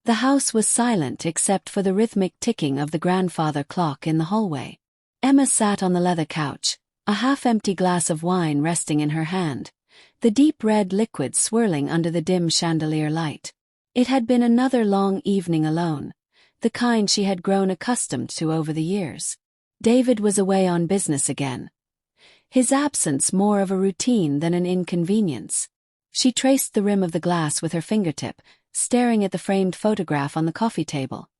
The house was silent except for the rhythmic ticking of the grandfather clock in the hallway. Emma sat on the leather couch, a half-empty glass of wine resting in her hand, the deep red liquid swirling under the dim chandelier light. It had been another long evening alone, the kind she had grown accustomed to over the years. David was away on business again, his absence more of a routine than an inconvenience. She traced the rim of the glass with her fingertip, staring at the framed photograph on the coffee table.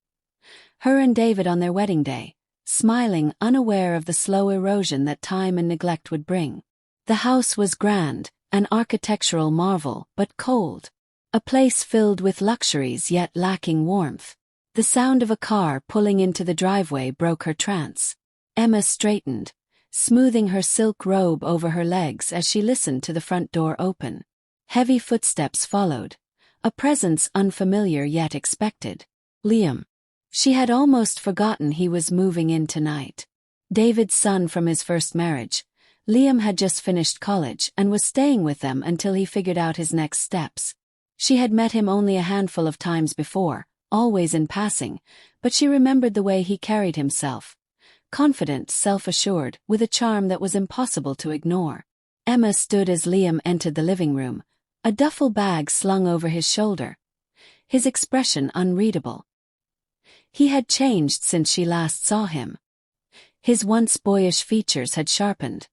Her and David on their wedding day, smiling, unaware of the slow erosion that time and neglect would bring. The house was grand, an architectural marvel, but cold. A place filled with luxuries yet lacking warmth. The sound of a car pulling into the driveway broke her trance. Emma straightened, smoothing her silk robe over her legs as she listened to the front door open. Heavy footsteps followed, a presence unfamiliar yet expected. Liam. She had almost forgotten he was moving in tonight. David's son from his first marriage, Liam had just finished college and was staying with them until he figured out his next steps. She had met him only a handful of times before, always in passing, but she remembered the way he carried himself. Confident, self-assured, with a charm that was impossible to ignore. Emma stood as Liam entered the living room, a duffel bag slung over his shoulder, his expression unreadable. He had changed since she last saw him. His once boyish features had sharpened,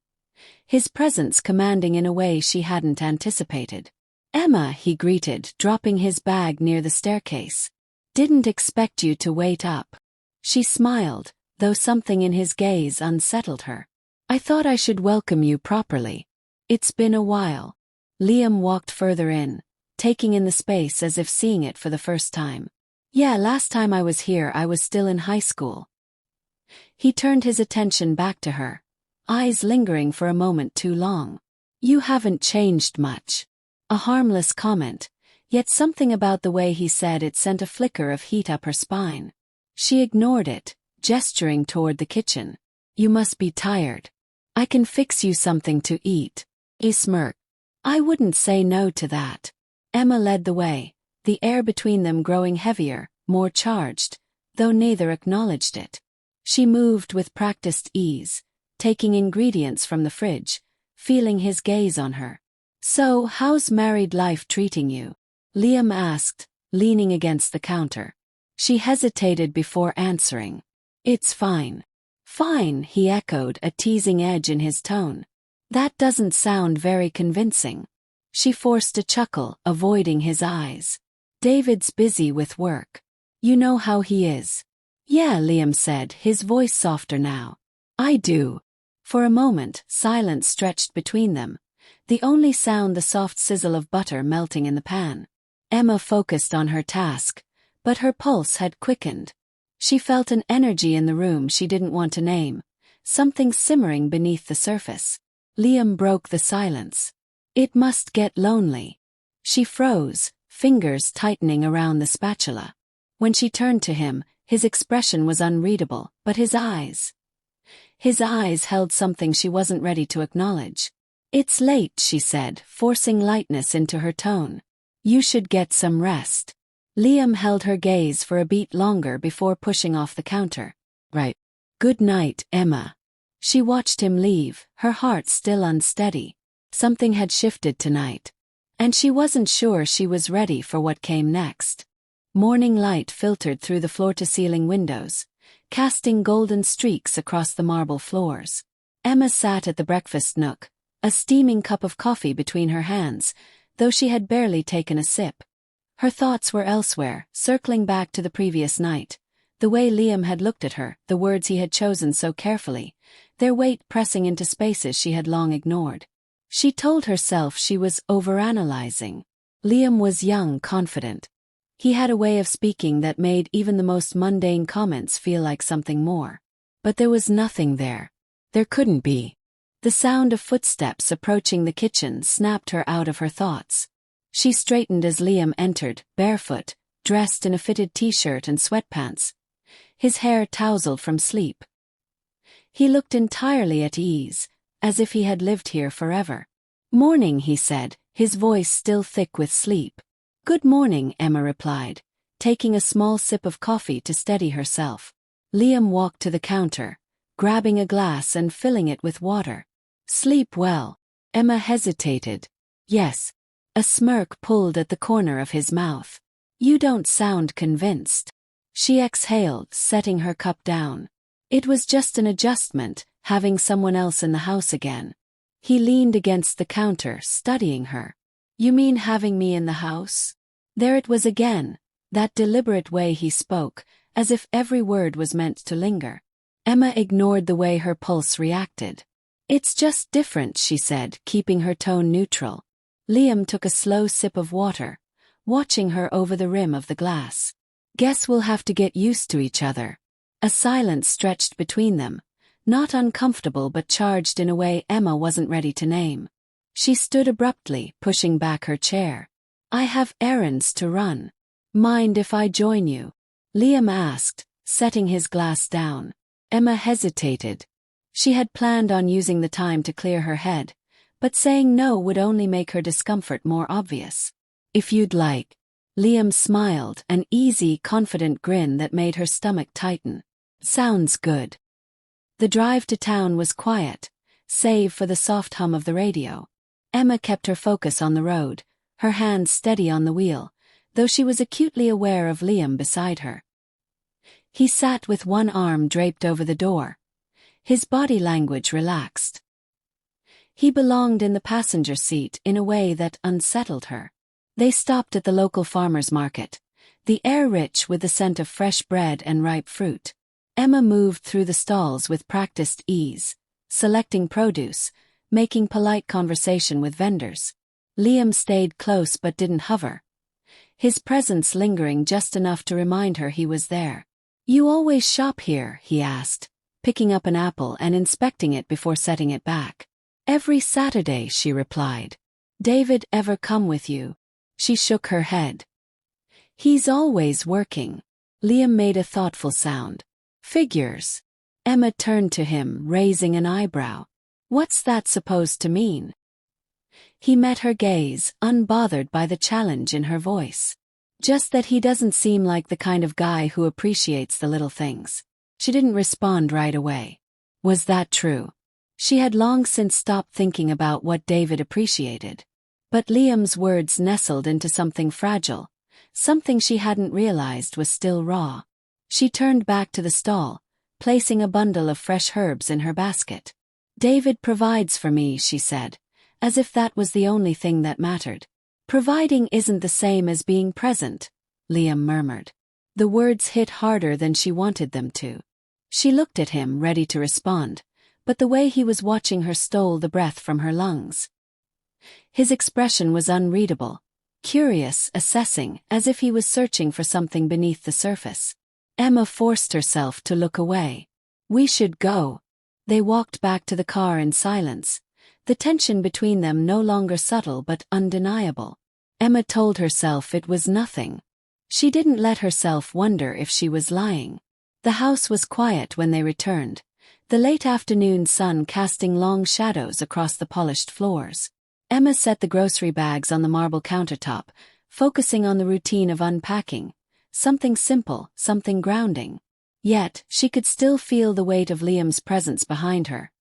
his presence commanding in a way she hadn't anticipated. "Emma," he greeted, dropping his bag near the staircase. "Didn't expect you to wait up." She smiled, though something in his gaze unsettled her. "I thought I should welcome you properly. It's been a while." Liam walked further in, taking in the space as if seeing it for the first time. "Yeah, last time I was here I was still in high school." He turned his attention back to her, eyes lingering for a moment too long. "You haven't changed much." A harmless comment, yet something about the way he said it sent a flicker of heat up her spine. She ignored it, gesturing toward the kitchen. "You must be tired. I can fix you something to eat." He smirked. "I wouldn't say no to that." Emma led the way, the air between them growing heavier, more charged, though neither acknowledged it. She moved with practiced ease, taking ingredients from the fridge, feeling his gaze on her. "So, how's married life treating you?" Liam asked, leaning against the counter. She hesitated before answering. "It's fine." "Fine," he echoed, a teasing edge in his tone. "That doesn't sound very convincing." She forced a chuckle, avoiding his eyes. "David's busy with work. You know how he is." "Yeah," Liam said, his voice softer now. "I do." For a moment, silence stretched between them, the only sound the soft sizzle of butter melting in the pan. Emma focused on her task, but her pulse had quickened. She felt an energy in the room she didn't want to name, something simmering beneath the surface. Liam broke the silence. "It must get lonely." She froze, fingers tightening around the spatula. When she turned to him, his expression was unreadable, but his eyes held something she wasn't ready to acknowledge. "It's late," she said, forcing lightness into her tone. "You should get some rest." Liam held her gaze for a beat longer before pushing off the counter. "Right. Good night, Emma." She watched him leave, her heart still unsteady. Something had shifted tonight, and she wasn't sure she was ready for what came next. Morning light filtered through the floor-to-ceiling windows, casting golden streaks across the marble floors. Emma sat at the breakfast nook, a steaming cup of coffee between her hands, though she had barely taken a sip. Her thoughts were elsewhere, circling back to the previous night, the way Liam had looked at her, the words he had chosen so carefully, their weight pressing into spaces she had long ignored. She told herself she was overanalyzing. Liam was young, confident. He had a way of speaking that made even the most mundane comments feel like something more. But there was nothing there. There couldn't be. The sound of footsteps approaching the kitchen snapped her out of her thoughts. She straightened as Liam entered, barefoot, dressed in a fitted t-shirt and sweatpants, his hair tousled from sleep. He looked entirely at ease, as if he had lived here forever. "Morning," he said, his voice still thick with sleep. "Good morning," Emma replied, taking a small sip of coffee to steady herself. Liam walked to the counter, grabbing a glass and filling it with water. Sleep well. Emma hesitated. Yes. A smirk pulled at the corner of his mouth. You don't sound convinced. She exhaled, setting her cup down. It was just an adjustment, having someone else in the house again. He leaned against the counter, studying her. You mean having me in the house? There it was again, that deliberate way he spoke, as if every word was meant to linger. Emma ignored the way her pulse reacted. It's just different, she said, keeping her tone neutral. Liam took a slow sip of water, watching her over the rim of the glass. Guess we'll have to get used to each other. A silence stretched between them, not uncomfortable but charged in a way Emma wasn't ready to name. She stood abruptly, pushing back her chair. I have errands to run. Mind if I join you? Liam asked, setting his glass down. Emma hesitated. She had planned on using the time to clear her head, but saying no would only make her discomfort more obvious. If you'd like. Liam smiled, an easy, confident grin that made her stomach tighten. Sounds good. The drive to town was quiet, save for the soft hum of the radio. Emma kept her focus on the road, her hands steady on the wheel, though she was acutely aware of Liam beside her. He sat with one arm draped over the door, his body language relaxed. He belonged in the passenger seat in a way that unsettled her. They stopped at the local farmer's market, the air rich with the scent of fresh bread and ripe fruit. Emma moved through the stalls with practiced ease, selecting produce, making polite conversation with vendors. Liam stayed close but didn't hover, his presence lingering just enough to remind her he was there. You always shop here? He asked, picking up an apple and inspecting it before setting it back. Every Saturday, she replied. David ever come with you? She shook her head. He's always working. Liam made a thoughtful sound. Figures. Emma turned to him, raising an eyebrow. What's that supposed to mean? He met her gaze, unbothered by the challenge in her voice. Just that he doesn't seem like the kind of guy who appreciates the little things. She didn't respond right away. Was that true? She had long since stopped thinking about what David appreciated. But Liam's words nestled into something fragile, something she hadn't realized was still raw. She turned back to the stall, placing a bundle of fresh herbs in her basket. David provides for me, she said, as if that was the only thing that mattered. Providing isn't the same as being present, Liam murmured. The words hit harder than she wanted them to. She looked at him, ready to respond, but the way he was watching her stole the breath from her lungs. His expression was unreadable, curious, assessing, as if he was searching for something beneath the surface. Emma forced herself to look away. We should go. They walked back to the car in silence, the tension between them no longer subtle but undeniable. Emma told herself it was nothing. She didn't let herself wonder if she was lying. The house was quiet when they returned, the late afternoon sun casting long shadows across the polished floors. Emma set the grocery bags on the marble countertop, focusing on the routine of unpacking, something simple, something grounding. Yet, she could still feel the weight of Liam's presence behind her,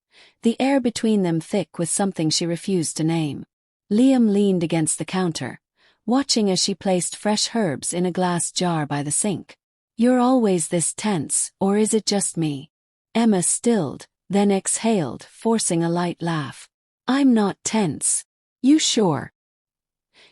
the air between them thick with something she refused to name. Liam leaned against the counter, watching as she placed fresh herbs in a glass jar by the sink. You're always this tense, or is it just me? Emma stilled, then exhaled, forcing a light laugh. I'm not tense. You sure?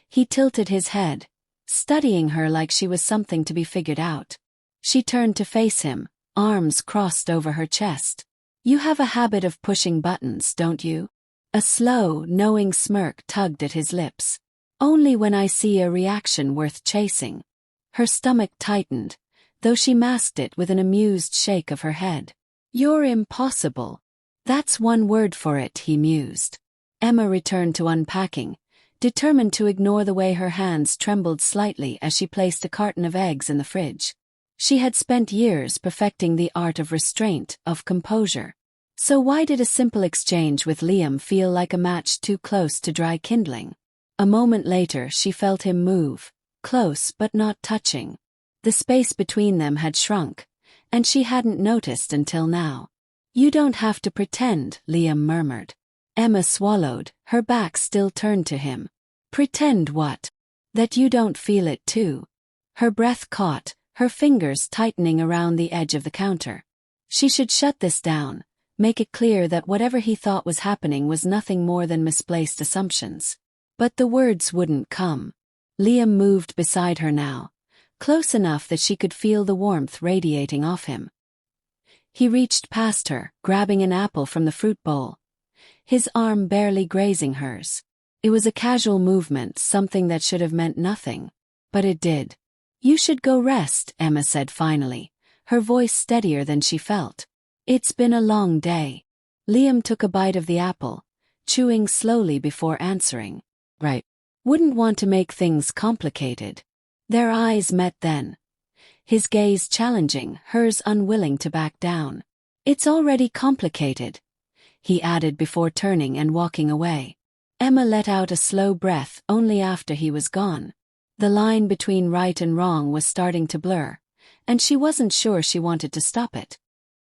He tilted his head, studying her like she was something to be figured out. She turned to face him, arms crossed over her chest. You have a habit of pushing buttons, don't you? A slow, knowing smirk tugged at his lips. Only when I see a reaction worth chasing. Her stomach tightened, though she masked it with an amused shake of her head. You're impossible. That's one word for it, he mused. Emma returned to unpacking, determined to ignore the way her hands trembled slightly as she placed a carton of eggs in the fridge. She had spent years perfecting the art of restraint, of composure. So why did a simple exchange with Liam feel like a match too close to dry kindling? A moment later she felt him move, close but not touching. The space between them had shrunk, and she hadn't noticed until now. "You don't have to pretend," Liam murmured. Emma swallowed, her back still turned to him. "Pretend what? That you don't feel it too?" Her breath caught, her fingers tightening around the edge of the counter. She should shut this down, make it clear that whatever he thought was happening was nothing more than misplaced assumptions. But the words wouldn't come. Liam moved beside her now, close enough that she could feel the warmth radiating off him. He reached past her, grabbing an apple from the fruit bowl, his arm barely grazing hers. It was a casual movement, something that should have meant nothing. But it did. "You should go rest," Emma said finally, her voice steadier than she felt. "It's been a long day." Liam took a bite of the apple, chewing slowly before answering. "Right. Wouldn't want to make things complicated." Their eyes met then, his gaze challenging, hers unwilling to back down. "It's already complicated," he added before turning and walking away. Emma let out a slow breath only after he was gone. The line between right and wrong was starting to blur, and she wasn't sure she wanted to stop it.